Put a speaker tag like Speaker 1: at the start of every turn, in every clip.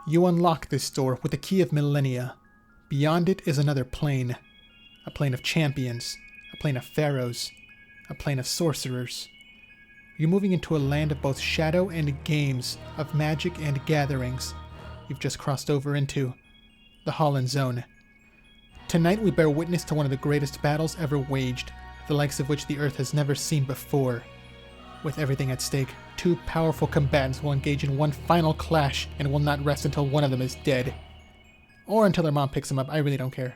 Speaker 1: You unlock this door with the Key of Millennia. Beyond it is another plane. A plane of champions. A plane of pharaohs. A plane of sorcerers. You're moving into a land of both shadow and games, of magic and gatherings. You've just crossed over into the Holland Zone. Tonight we bear witness to one of the greatest battles ever waged, the likes of which the Earth has never seen before. With everything at stake, two powerful combatants will engage in one final clash and will not rest until one of them is dead. Or until their mom picks them up, I really don't care.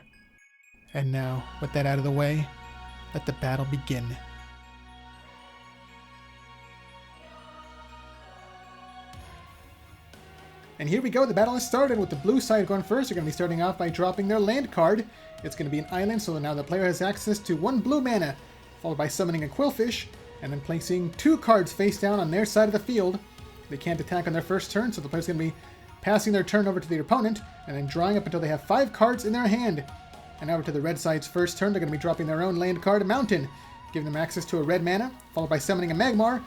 Speaker 1: And now, with that out of the way, let the battle begin. And here we go, the battle has started with the blue side going first. They're going to be starting off by dropping their land card. It's going to be an island, so now the player has access to 1 blue mana, followed by summoning a Quillfish, and then placing 2 cards face down on their side of the field. They can't attack on their first turn, so the player's going to be passing their turn over to the opponent, and then drawing up until they have 5 cards in their hand. And over to the red side's first turn, they're going to be dropping their own land card, a Mountain, giving them access to a red mana, followed by summoning a Magmar,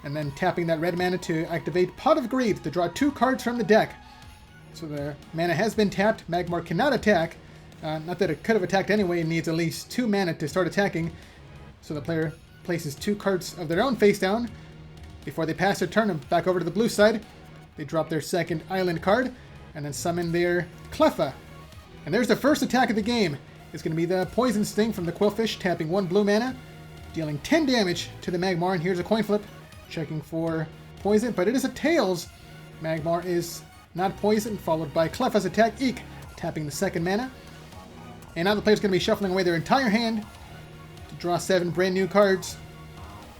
Speaker 1: and then tapping that red mana to activate Pot of Greed to draw 2 cards from the deck. So the mana has been tapped. Magmar cannot attack. Not that it could have attacked anyway. It needs at least 2 mana to start attacking. So the player places 2 cards of their own face down. Before they pass their turn and back over to the blue side, they drop their second island card and then summon their Cleffa. And there's the first attack of the game. It's going to be the Poison Sting from the Quillfish, tapping 1 blue mana, dealing 10 damage to the Magmar. And here's a coin flip. Checking for poison, but it is a Tails. Magmar is not poisoned, followed by Cleffa's attack, Eek, tapping the second mana. And now the player's going to be shuffling away their entire hand to draw 7 brand new cards.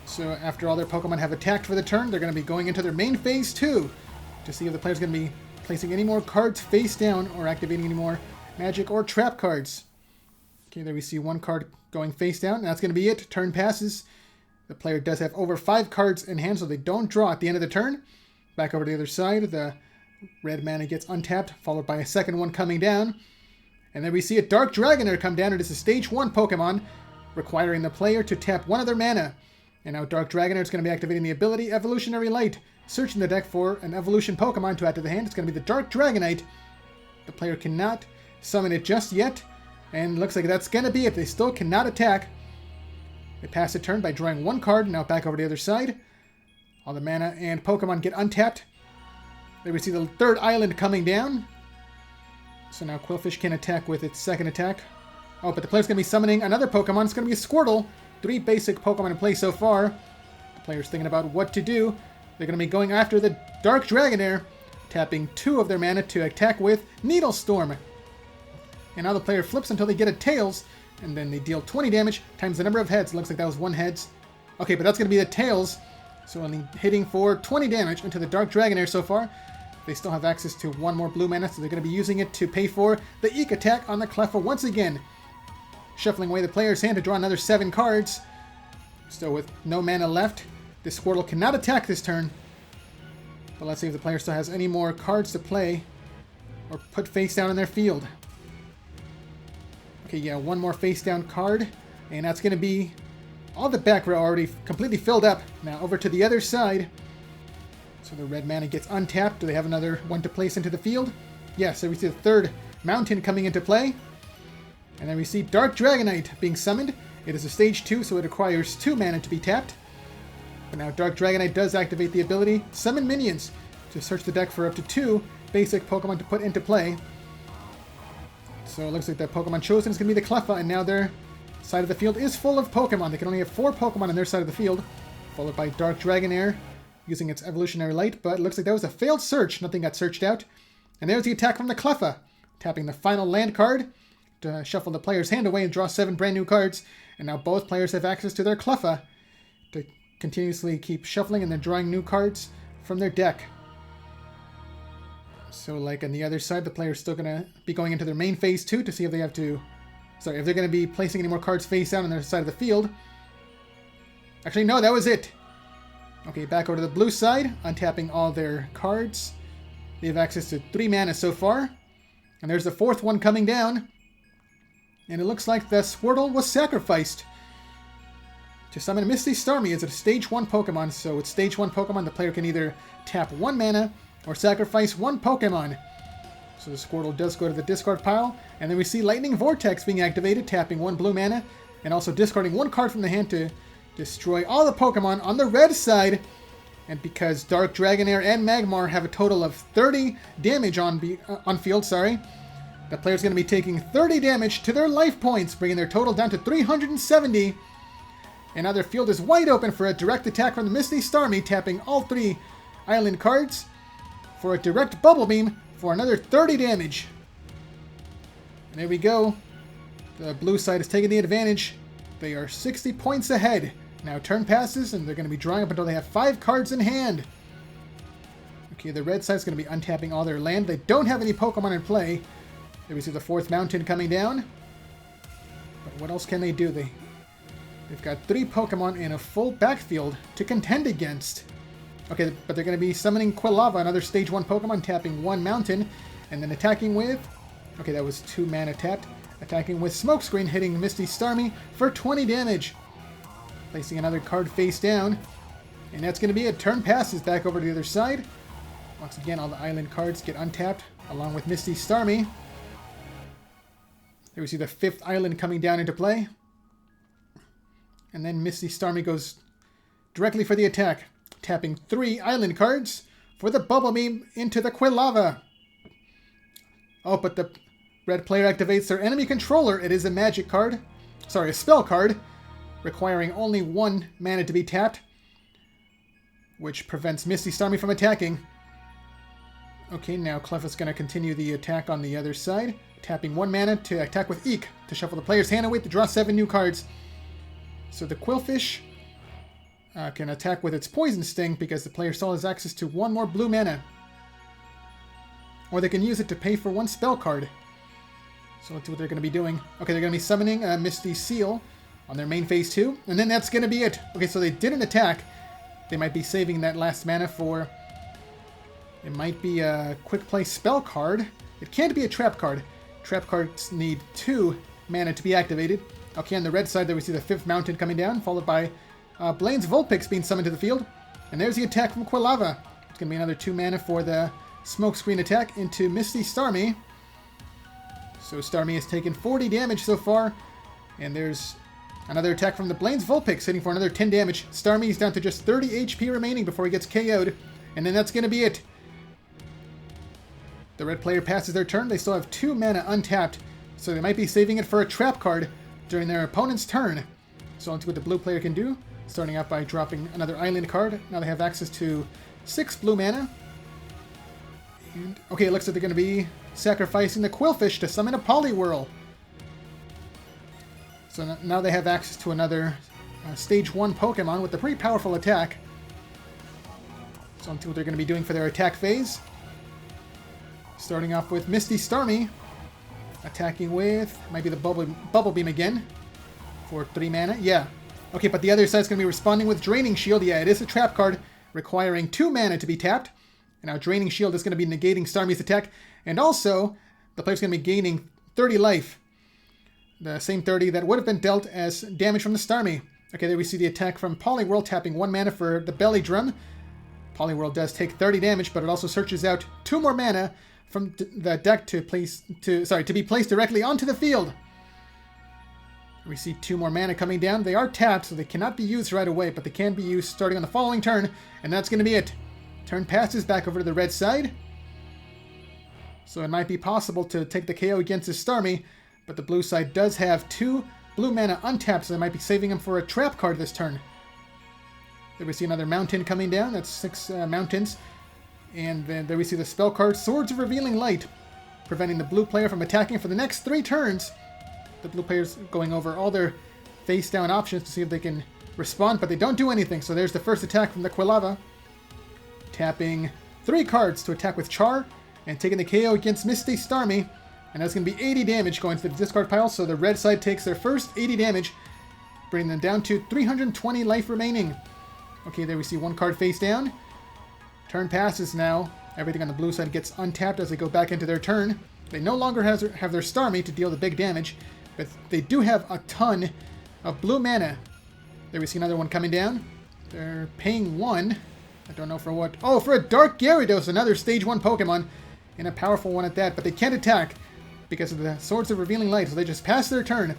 Speaker 1: So after all their Pokemon have attacked for the turn, they're going to be going into their main phase 2 to see if the player's going to be placing any more cards face down or activating any more magic or trap cards. Okay, there we see 1 card going face down, and that's going to be it. Turn passes. The player does have over 5 cards in hand, so they don't draw at the end of the turn. Back over to the other side, the red mana gets untapped, followed by a second one coming down. And then we see a Dark Dragonair come down. It is a Stage 1 Pokemon, requiring the player to tap 1 of their mana. And now Dark Dragonair is going to be activating the ability Evolutionary Light, searching the deck for an evolution Pokemon to add to the hand. It's going to be the Dark Dragonite. The player cannot summon it just yet, and looks like that's going to be it. They still cannot attack. They pass the turn by drawing 1 card. Now back over to the other side. All the mana and Pokemon get untapped. There we see the 3rd island coming down. So now Quillfish can attack with its second attack. Oh, but the player's going to be summoning another Pokemon. It's going to be a Squirtle. 3 basic Pokemon in play so far. The player's thinking about what to do. They're going to be going after the Dark Dragonair, tapping 2 of their mana to attack with Needle Storm. And now the player flips until they get a Tails. And then they deal 20 damage times the number of heads. It looks like that was 1 heads. Okay, but that's going to be the Tails. So only hitting for 20 damage into the Dark Dragonair so far. They still have access to 1 more blue mana, so they're going to be using it to pay for the Eek attack on the Cleffa once again. Shuffling away the player's hand to draw another 7 cards. Still with no mana left. This Squirtle cannot attack this turn. But let's see if the player still has any more cards to play or put face down in their field. Okay, yeah, 1 more face down card, and that's going to be all the back row already completely filled up. Now over to the other side. So the red mana gets untapped. Do they have another one to place into the field? Yes, so we see the 3rd Mountain coming into play. And then we see Dark Dragonite being summoned. It is a Stage 2, so it requires 2 mana to be tapped. But now Dark Dragonite does activate the ability Summon Minions to search the deck for up to 2 basic Pokemon to put into play. So it looks like the Pokemon chosen is going to be the Cleffa, and now their side of the field is full of Pokemon. They can only have 4 Pokemon on their side of the field, followed by Dark Dragonair using its Evolutionary Light, but it looks like that was a failed search. Nothing got searched out. And there's the attack from the Cleffa, tapping the final land card to shuffle the player's hand away and draw 7 brand new cards. And now both players have access to their Cleffa to continuously keep shuffling and then drawing new cards from their deck. So like on the other side, the player's still going to be going into their main phase 2 to see if they have to... Sorry, if they're going to be placing any more cards face down on their side of the field. Actually, no, that was it. Okay, back over to the blue side, untapping all their cards. They have access to 3 mana so far. And there's the 4th one coming down. And it looks like the Squirtle was sacrificed to summon Misty Starmie. It's a Stage 1 Pokemon, so with Stage 1 Pokemon, the player can either tap 1 mana or sacrifice 1 Pokemon. So the Squirtle does go to the discard pile. And then we see Lightning Vortex being activated, tapping 1 blue mana. And also discarding 1 card from the hand to destroy all the Pokemon on the red side. And because Dark Dragonair and Magmar have a total of 30 damage on field, the player's going to be taking 30 damage to their life points, bringing their total down to 370. And now their field is wide open for a direct attack from the Misty Starmie, tapping all 3 island cards for a direct Bubble Beam for another 30 damage. And there we go. The blue side is taking the advantage. They are 60 points ahead. Now turn passes, and they're going to be drawing up until they have 5 cards in hand. Okay, the red side's going to be untapping all their land. They don't have any Pokemon in play. There we see the 4th mountain coming down. But what else can they do? They've got 3 Pokemon in a full backfield to contend against. Okay, but they're going to be summoning Quilava, another Stage 1 Pokemon, tapping 1 mountain, and then attacking with... Okay, that was 2 mana tapped. Attacking with Smokescreen, hitting Misty Starmie for 20 damage. Placing another card face down. And that's going to be it. Turn passes back over to the other side. Once again, all the island cards get untapped, along with Misty Starmie. There we see the 5th island coming down into play. And then Misty Starmie goes directly for the attack, tapping 3 island cards for the Bubble Beam into the Quilava. Oh, but the red player activates their enemy controller. It is a magic card. Sorry, a spell card, requiring only 1 mana to be tapped, which prevents Misty Starmie from attacking. Okay, now Clef is going to continue the attack on the other side, tapping 1 mana to attack with Eek, to shuffle the player's hand away to draw 7 new cards. So the Qwilfish can attack with its Poison Sting because the player still has access to 1 more blue mana. Or they can use it to pay for 1 spell card. So let's see what they're going to be doing. Okay, they're going to be summoning Misty Seal on their main phase 2. And then that's going to be it. Okay, so they didn't attack. They might be saving that last mana for... It might be a quick play spell card. It can't be a trap card. Trap cards need 2 mana to be activated. Okay, on the red side there we see the 5th mountain coming down, followed by Blaine's Vulpix being summoned to the field. And there's the attack from Quilava. It's going to be another 2 mana for the Smokescreen attack into Misty Starmie. So Starmie has taken 40 damage so far. And there's another attack from the Blaine's Vulpix, hitting for another 10 damage. Starmie's down to just 30 HP remaining before he gets KO'd. And then that's going to be it. The red player passes their turn. They still have 2 mana untapped, so they might be saving it for a trap card during their opponent's turn. So let's see what the blue player can do. Starting out by dropping another island card. Now they have access to 6 blue mana. And, okay, it looks like they're going to be sacrificing the Qwilfish to summon a Poliwhirl. So now they have access to another Stage 1 Pokemon with a pretty powerful attack. So let's see what they're going to be doing for their attack phase. Starting off with Misty Starmie, attacking with, might be the Bubble Beam again, for 3 mana. Yeah. Okay, but the other side's going to be responding with Draining Shield. Yeah, it is a trap card, requiring 2 mana to be tapped. And now Draining Shield is going to be negating Starmie's attack. And also, the player's going to be gaining 30 life. The same 30 that would have been dealt as damage from the Starmie. Okay, there we see the attack from Poliwhirl, tapping 1 mana for the Belly Drum. Poliwhirl does take 30 damage, but it also searches out 2 more mana from the deck to be placed directly onto the field. We see 2 more mana coming down. They are tapped, so they cannot be used right away, but they can be used starting on the following turn, and that's going to be it. Turn passes back over to the red side. So it might be possible to take the KO against the Starmie, but the blue side does have 2 blue mana untapped, so they might be saving them for a trap card this turn. There we see another mountain coming down. That's 6 mountains. And then there we see the spell card, Swords of Revealing Light, preventing the blue player from attacking for the next 3 turns. The blue player's going over all their face-down options to see if they can respond, but they don't do anything. So there's the first attack from the Quilava, tapping 3 cards to attack with Char, and taking the KO against Misty Starmie. And that's going to be 80 damage going to the discard pile, so the red side takes their first 80 damage, bringing them down to 320 life remaining. Okay, there we see 1 card face down. Turn passes now. Everything on the blue side gets untapped as they go back into their turn. They no longer have their Starmie to deal the big damage, but they do have a ton of blue mana. There we see another one coming down. They're paying 1. I don't know for what. Oh, for a Dark Gyarados, another Stage 1 Pokemon. and a powerful one at that, but they can't attack because of the Swords of Revealing Light, so they just pass their turn,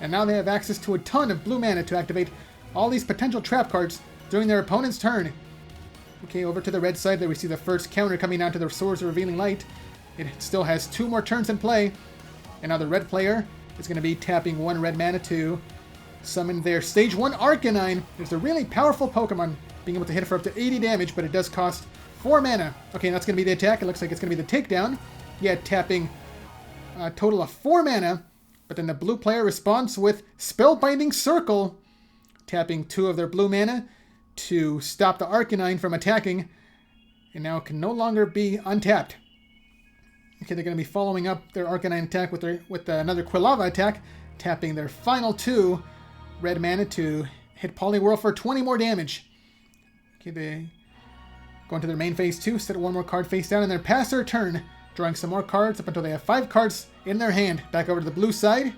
Speaker 1: and now they have access to a ton of blue mana to activate all these potential trap cards during their opponent's turn. Okay, over to the red side, there we see the first counter coming out to the Swords of Revealing Light. It still has 2 more turns in play, and now the red player is going to be tapping 1 red mana to summon their Stage 1 Arcanine. It's a really powerful Pokemon, being able to hit for up to 80 damage, but it does cost 4 mana. Okay, and that's going to be the attack. It looks like it's going to be the takedown. Yeah, tapping a total of 4 mana, but then the blue player responds with Spellbinding Circle, tapping 2 of their blue mana to stop the Arcanine from attacking, and now it can no longer be untapped. Okay, they're going to be following up their Arcanine attack with another Quilava attack, tapping their final 2 red mana to hit Poliwhirl for 20 more damage. Okay, they go into their main phase 2, set 1 more card face down, and then pass their turn, drawing some more cards up until they have 5 cards in their hand. Back over to the blue side.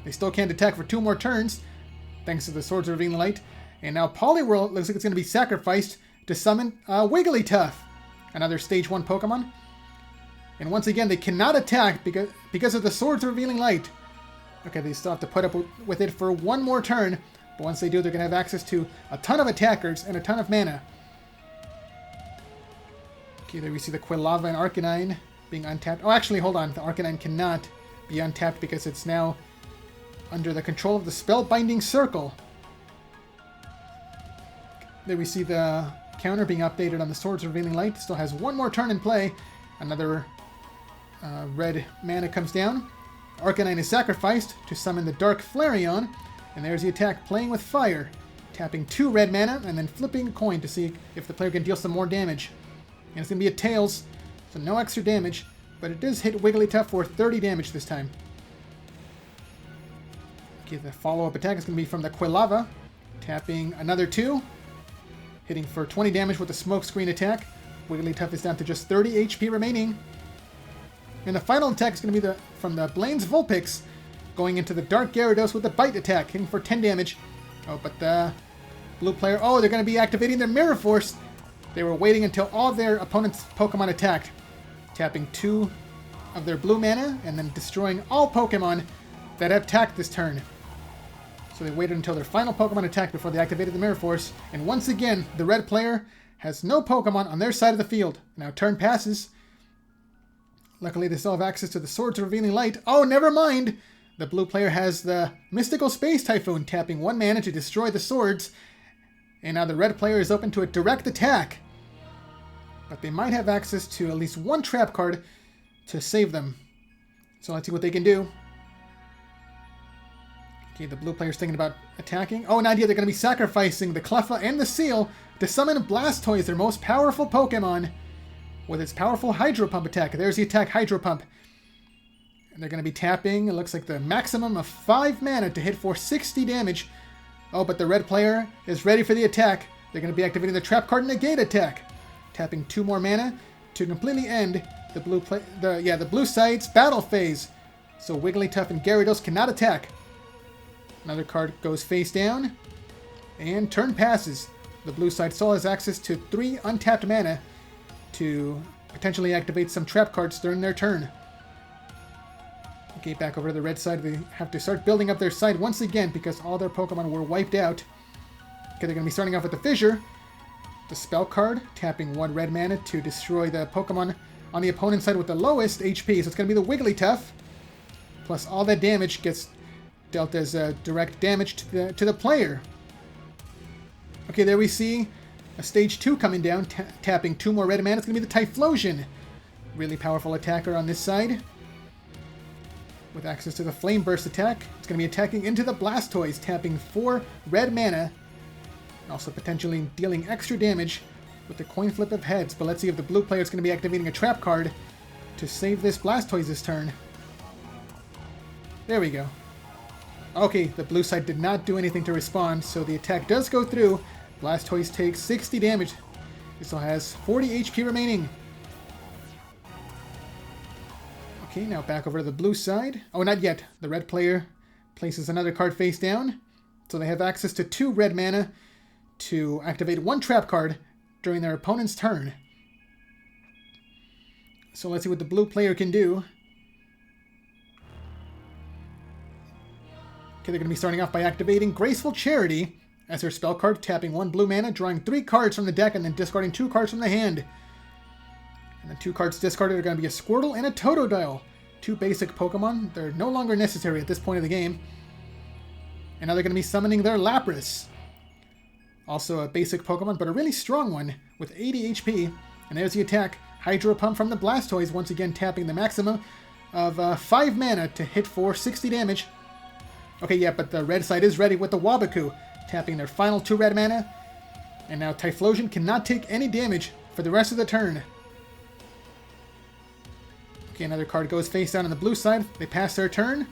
Speaker 1: They still can't attack for 2 more turns, thanks to the Swords of Revealing Light. And now Poliwhirl looks like it's going to be sacrificed to summon Wigglytuff, another Stage 1 Pokemon. And once again, they cannot attack because of the Swords of Revealing Light. Okay, they still have to put up with it for 1 more turn, but once they do, they're going to have access to a ton of attackers and a ton of mana. Okay, there we see the Quilava and Arcanine being untapped. Oh, actually, hold on. The Arcanine cannot be untapped because it's now under the control of the Spellbinding Circle. There we see the counter being updated on the Swords of Revealing Light. Still has 1 more turn in play. Another red mana comes down. Arcanine is sacrificed to summon the Dark Flareon. And there's the attack, playing with fire. Tapping 2 red mana and then flipping a coin to see if the player can deal some more damage. And it's going to be a Tails, so no extra damage. But it does hit Wigglytuff for 30 damage this time. Okay, the follow-up attack is going to be from the Quilava. Tapping another 2. Hitting for 20 damage with the Smokescreen attack. Wigglytuff is down to just 30 HP remaining. And the final attack is going to be from the Blaine's Vulpix, going into the Dark Gyarados with the Bite attack, hitting for 10 damage. Oh, but the blue player... Oh, they're going to be activating their Mirror Force. They were waiting until all their opponent's Pokemon attacked. Tapping 2 of their blue mana, and then destroying all Pokemon that have attacked this turn. So they waited until their final Pokemon attacked before they activated the Mirror Force. And once again, the red player has no Pokemon on their side of the field. Now turn passes. Luckily, they still have access to the Swords of Revealing Light. Oh, never mind! The blue player has the Mystical Space Typhoon, tapping 1 mana to destroy the swords. And now the red player is open to a direct attack. But they might have access to at least 1 trap card to save them. So let's see what they can do. Okay, the blue player's thinking about attacking. Oh, an idea, they're going to be sacrificing the Cleffa and the Seal to summon Blastoise, their most powerful Pokemon, with its powerful Hydro Pump attack. There's the attack, Hydro Pump. And they're going to be tapping, it looks like the maximum of 5 mana to hit for 60 damage. Oh, but the red player is ready for the attack. They're going to be activating the Trap Card Negate attack. Tapping 2 more mana to completely end the blue side's battle phase. So Wigglytuff and Gyarados cannot attack. Another card goes face down, and turn passes. The blue side still has access to 3 untapped mana to potentially activate some trap cards during their turn. Okay, back over to the red side. They have to start building up their side once again because all their Pokemon were wiped out. Okay, they're going to be starting off with the Fissure. The spell card, tapping 1 red mana to destroy the Pokemon on the opponent's side with the lowest HP. So it's going to be the Wigglytuff. Plus all that damage gets dealt as direct damage to the player. Okay, there we see a Stage 2 coming down, tapping 2 more red mana. It's going to be the Typhlosion. Really powerful attacker on this side. With access to the Flame Burst attack, it's going to be attacking into the Blastoise, tapping 4 red mana. And also potentially dealing extra damage with the coin flip of heads. But let's see if the blue player is going to be activating a trap card to save this Blastoise this turn. There we go. Okay, the blue side did not do anything to respond, so the attack does go through. Blastoise takes 60 damage. It still has 40 HP remaining. Okay, now back over to the blue side. Oh, not yet. The red player places another card face down. So they have access to 2 red mana to activate 1 trap card during their opponent's turn. So let's see what the blue player can do. Okay, they're going to be starting off by activating Graceful Charity as their spell card, tapping 1 blue mana, drawing 3 cards from the deck, and then discarding 2 cards from the hand. And the 2 cards discarded are going to be a Squirtle and a Totodile. 2 basic Pokemon. They're no longer necessary at this point of the game. And now they're going to be summoning their Lapras. Also a basic Pokemon, but a really strong one with 80 HP. And there's the attack. Hydro Pump from the Blastoise, once again tapping the maximum of 5 mana to hit for 60 damage. Okay, yeah, but the red side is ready with the Waboku, tapping their final 2 red mana. And now Typhlosion cannot take any damage for the rest of the turn. Okay, another card goes face down on the blue side. They pass their turn.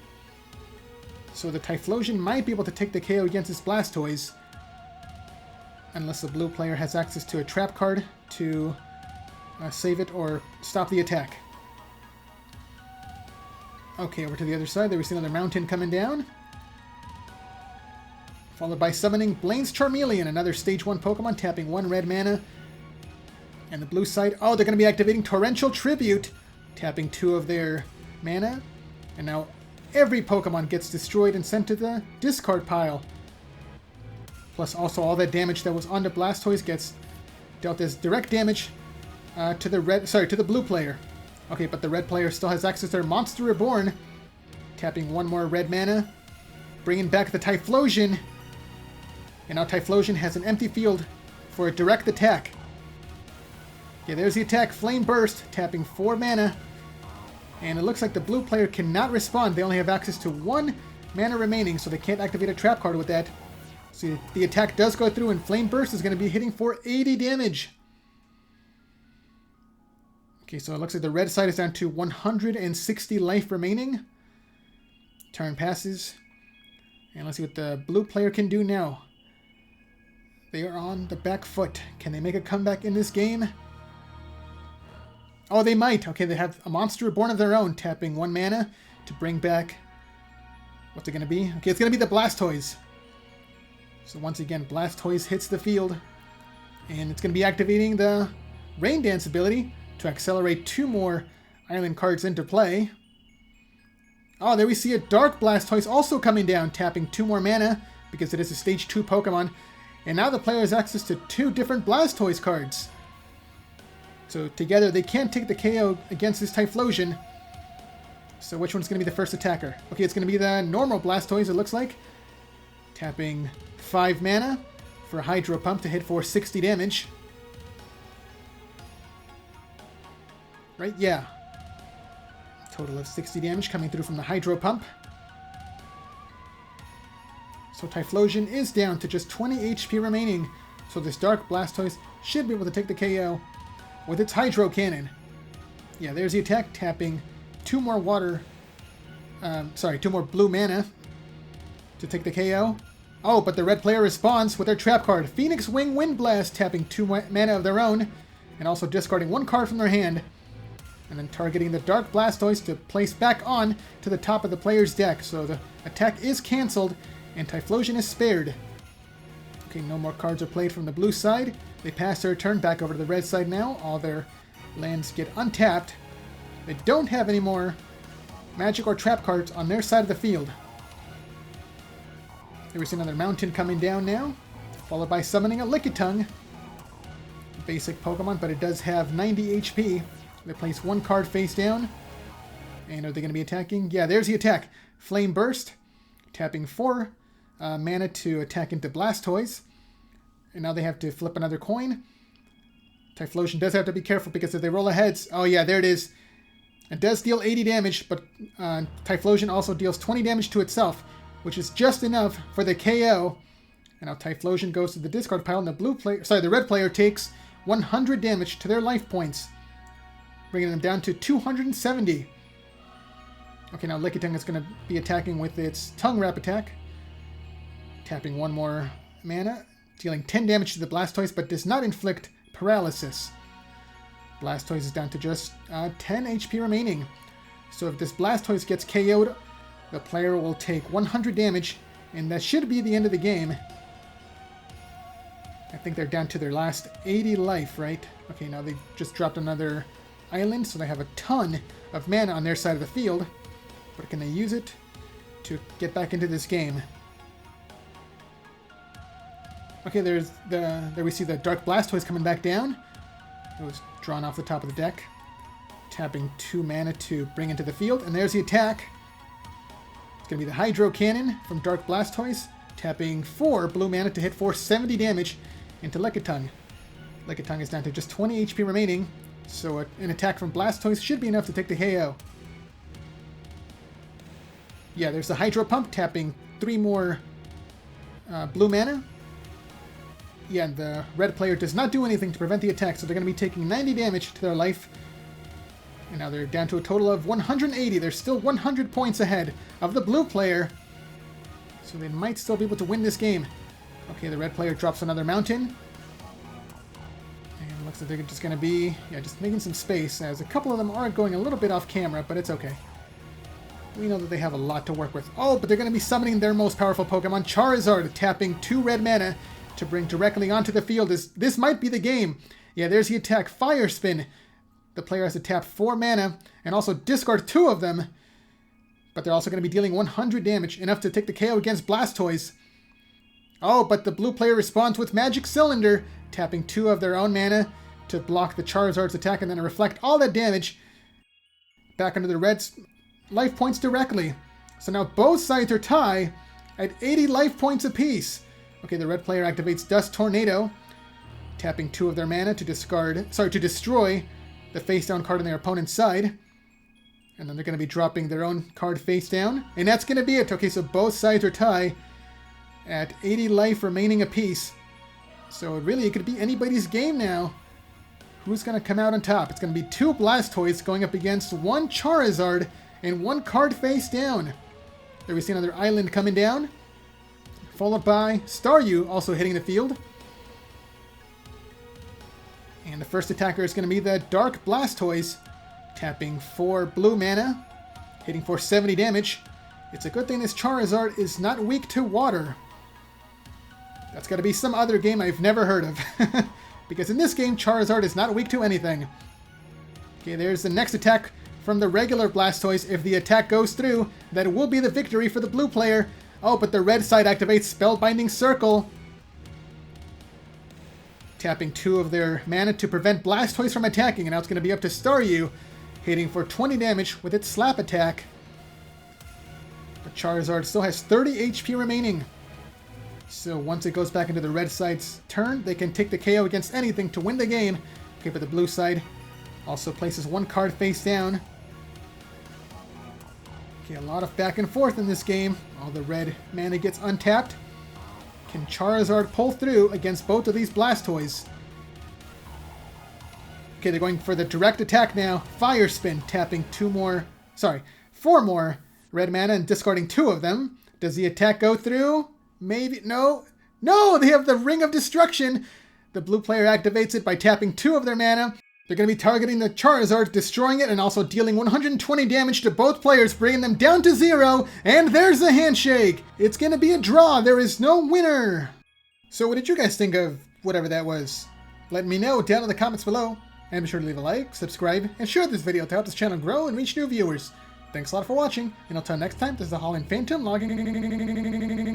Speaker 1: So the Typhlosion might be able to take the KO against this Blastoise. Unless the blue player has access to a trap card to save it or stop the attack. Okay, over to the other side. There we see another mountain coming down. Followed by summoning Blaine's Charmeleon, another Stage 1 Pokemon, tapping 1 red mana. And the blue side, oh, they're going to be activating Torrential Tribute, tapping 2 of their mana. And now every Pokemon gets destroyed and sent to the discard pile. Plus also all that damage that was on the Blastoise gets dealt as direct damage to the blue player. Okay, but the red player still has access to their Monster Reborn, tapping 1 more red mana, bringing back the Typhlosion. And now Typhlosion has an empty field for a direct attack. Okay, there's the attack. Flame Burst, tapping 4 mana. And it looks like the blue player cannot respond. They only have access to 1 mana remaining, so they can't activate a trap card with that. So the attack does go through, and Flame Burst is going to be hitting for 80 damage. Okay, so it looks like the red side is down to 160 life remaining. Turn passes. And let's see what the blue player can do now. They are on the back foot. Can they make a comeback in this game? Oh, they might. Okay, they have a Monster Reborn of their own, tapping 1 mana to bring back... What's it going to be? Okay, it's going to be the Blastoise. So once again, Blastoise hits the field. And it's going to be activating the Rain Dance ability to accelerate 2 more island cards into play. Oh, there we see a Dark Blastoise also coming down, tapping 2 more mana because it is a Stage 2 Pokemon. And now the player has access to 2 different Blastoise cards. So together they can't take the KO against this Typhlosion. So which one's going to be the first attacker? Okay, it's going to be the normal Blastoise, it looks like. Tapping 5 mana for a Hydro Pump to hit for 60 damage. Right, yeah. Total of 60 damage coming through from the Hydro Pump. So Typhlosion is down to just 20 HP remaining. So this Dark Blastoise should be able to take the KO with its Hydro Cannon. Yeah, there's the attack, tapping 2 more two more blue mana to take the KO. Oh, but the red player responds with their trap card, Phoenix Wing Wind Blast, tapping 2 mana of their own, and also discarding 1 card from their hand. And then targeting the Dark Blastoise to place back on to the top of the player's deck. So the attack is cancelled, and Typhlosion is spared. Okay, no more cards are played from the blue side. They pass their turn back over to the red side now. All their lands get untapped. They don't have any more magic or trap cards on their side of the field. There we see another mountain coming down now, followed by summoning a Lickitung. Basic Pokemon, but it does have 90 HP. They place 1 card face down. And are they going to be attacking? Yeah, there's the attack. Flame Burst, tapping 4 mana to attack into Blastoise. And now they have to flip another coin. Typhlosion does have to be careful because if they roll a heads... Oh yeah, there it is. It does deal 80 damage, but Typhlosion also deals 20 damage to itself, which is just enough for the KO. And now Typhlosion goes to the discard pile, and the red player takes 100 damage to their life points, bringing them down to 270. Okay, now Lickitung is going to be attacking with its Tongue Wrap attack, tapping 1 more mana, dealing 10 damage to the Blastoise, but does not inflict paralysis. Blastoise is down to just 10 HP remaining. So if this Blastoise gets KO'd, the player will take 100 damage, and that should be the end of the game. I think they're down to their last 80 life, right? Okay, now they just dropped another island, so they have a ton of mana on their side of the field. But can they use it to get back into this game? Okay, there we see the Dark Blastoise coming back down. It was drawn off the top of the deck. Tapping 2 mana to bring into the field, and there's the attack. It's going to be the Hydro Cannon from Dark Blastoise, tapping 4 blue mana to hit for 70 damage into Lickitung. Lickitung is down to just 20 HP remaining, so an attack from Blastoise should be enough to take the KO. Yeah, there's the Hydro Pump, tapping 3 more blue mana. Yeah, and the red player does not do anything to prevent the attack, so they're going to be taking 90 damage to their life. And now they're down to a total of 180. They're still 100 points ahead of the blue player, so they might still be able to win this game. Okay, the red player drops another mountain. And it looks like they're just going to be, just making some space, as a couple of them are going a little bit off camera, but it's okay. We know that they have a lot to work with. Oh, but they're going to be summoning their most powerful Pokemon, Charizard, tapping 2 red mana to bring directly onto the field. This might be the game. Yeah, there's the attack. Fire Spin. The player has to tap 4 mana and also discard 2 of them. But they're also going to be dealing 100 damage, enough to take the KO against Blastoise. Oh, but the blue player responds with Magic Cylinder, tapping 2 of their own mana to block the Charizard's attack and then reflect all that damage back into the red's life points directly. So now both sides are tied at 80 life points apiece. Okay, the red player activates Dust Tornado, tapping 2 of their mana to destroy the face-down card on their opponent's side. And then they're going to be dropping their own card face down. And that's going to be it. Okay, so both sides are tied at 80 life remaining apiece. So really, it could be anybody's game now. Who's going to come out on top? It's going to be 2 Blastoise going up against 1 Charizard and 1 card face down. There we see another island coming down, followed by Staryu also hitting the field. And the first attacker is going to be the Dark Blastoise, tapping 4 blue mana, hitting for 70 damage. It's a good thing this Charizard is not weak to water. That's got to be some other game I've never heard of. Because in this game, Charizard is not weak to anything. Okay, there's the next attack from the regular Blastoise. If the attack goes through, that will be the victory for the blue player. Oh, but the red side activates Spellbinding Circle, tapping 2 of their mana to prevent Blastoise from attacking. And now it's going to be up to Staryu, hitting for 20 damage with its Slap attack. But Charizard still has 30 HP remaining. So once it goes back into the red side's turn, they can take the KO against anything to win the game. Okay, but the blue side also places 1 card face down. Okay, a lot of back and forth in this game. All the red mana gets untapped. Can Charizard pull through against both of these Blastoise? Okay, they're going for the direct attack now. Fire Spin, tapping 4 more red mana and discarding 2 of them. Does the attack go through? Maybe. No, they have the Ring of Destruction. The blue player activates it by tapping 2 of their mana. They're going to be targeting the Charizard, destroying it, and also dealing 120 damage to both players, bringing them down to 0. And there's the handshake. It's going to be a draw. There is no winner. So what did you guys think of whatever that was? Let me know down in the comments below. And be sure to leave a like, subscribe, and share this video to help this channel grow and reach new viewers. Thanks a lot for watching, and until next time, this is the Holland Phantom logging.